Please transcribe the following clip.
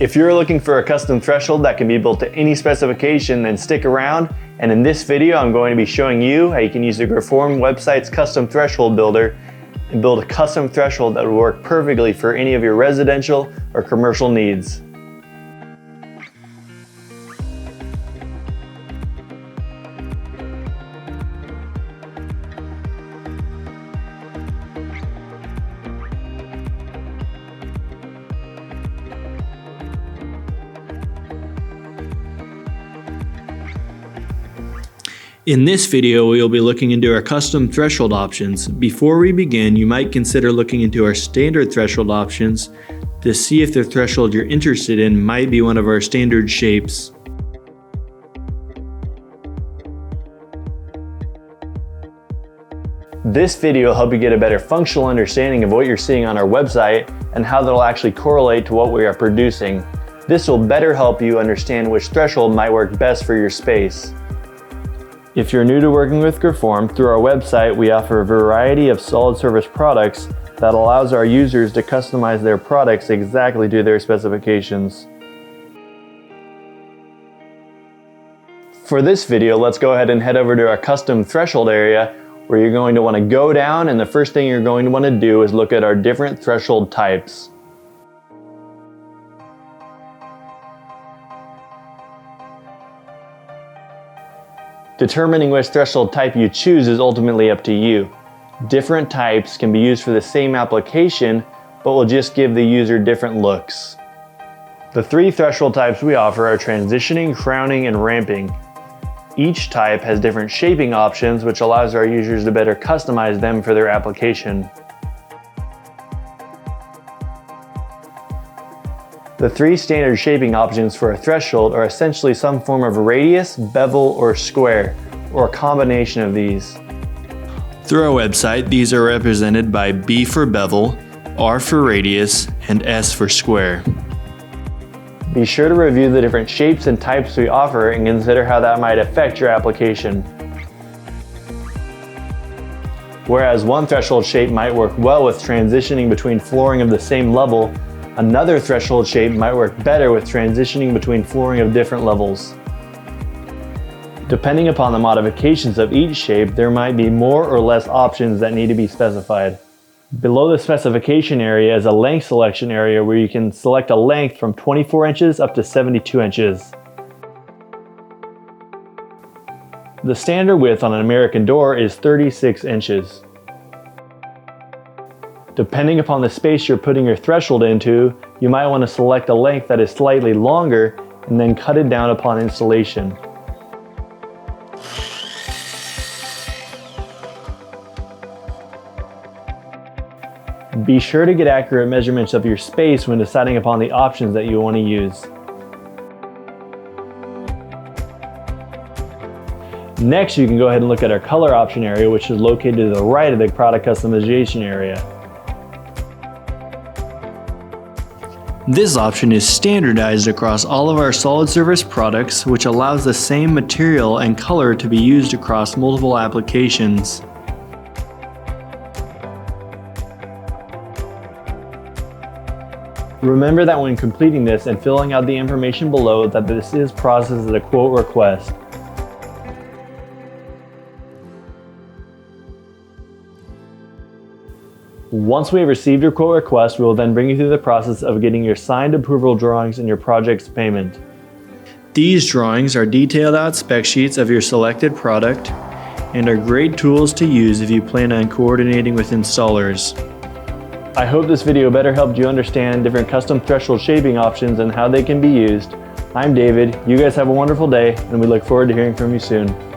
If you're looking for a custom threshold that can be built to any specification, then stick around. And in this video, I'm going to be showing you how you can use the Grifform website's custom threshold builder and build a custom threshold that will work perfectly for any of your residential or commercial needs. In this video, we will be looking into our custom threshold options. Before we begin, you might consider looking into our standard threshold options to see if the threshold you're interested in might be one of our standard shapes. This video will help you get a better functional understanding of what you're seeing on our website and how that'll actually correlate to what we are producing. This will better help you understand which threshold might work best for your space. If you're new to working with Grifform, through our website we offer a variety of solid surface products that allows our users to customize their products exactly to their specifications. For this video, let's go ahead and head over to our custom threshold area where you're going to want to go down, and the first thing you're going to want to do is look at our different threshold types. Determining which threshold type you choose is ultimately up to you. Different types can be used for the same application, but will just give the user different looks. The three threshold types we offer are transitioning, crowning, and ramping. Each type has different shaping options, which allows our users to better customize them for their application. The three standard shaping options for a threshold are essentially some form of radius, bevel, or square, or a combination of these. Through our website, these are represented by B for bevel, R for radius, and S for square. Be sure to review the different shapes and types we offer and consider how that might affect your application. Whereas one threshold shape might work well with transitioning between flooring of the same level, another threshold shape might work better with transitioning between flooring of different levels. Depending upon the modifications of each shape, there might be more or less options that need to be specified. Below the specification area is a length selection area where you can select a length from 24 inches up to 72 inches. The standard width on an American door is 36 inches. Depending upon the space you're putting your threshold into, you might want to select a length that is slightly longer and then cut it down upon installation. Be sure to get accurate measurements of your space when deciding upon the options that you want to use. Next, you can go ahead and look at our color option area, which is located to the right of the product customization area. This option is standardized across all of our solid surface products, which allows the same material and color to be used across multiple applications. Remember that when completing this and filling out the information below, that this is processed as a quote request. Once we have received your quote request, we will then bring you through the process of getting your signed approval drawings and your project's payment. These drawings are detailed out spec sheets of your selected product and are great tools to use if you plan on coordinating with installers. I hope this video better helped you understand different custom threshold shaping options and how they can be used. I'm David, you guys have a wonderful day, and we look forward to hearing from you soon.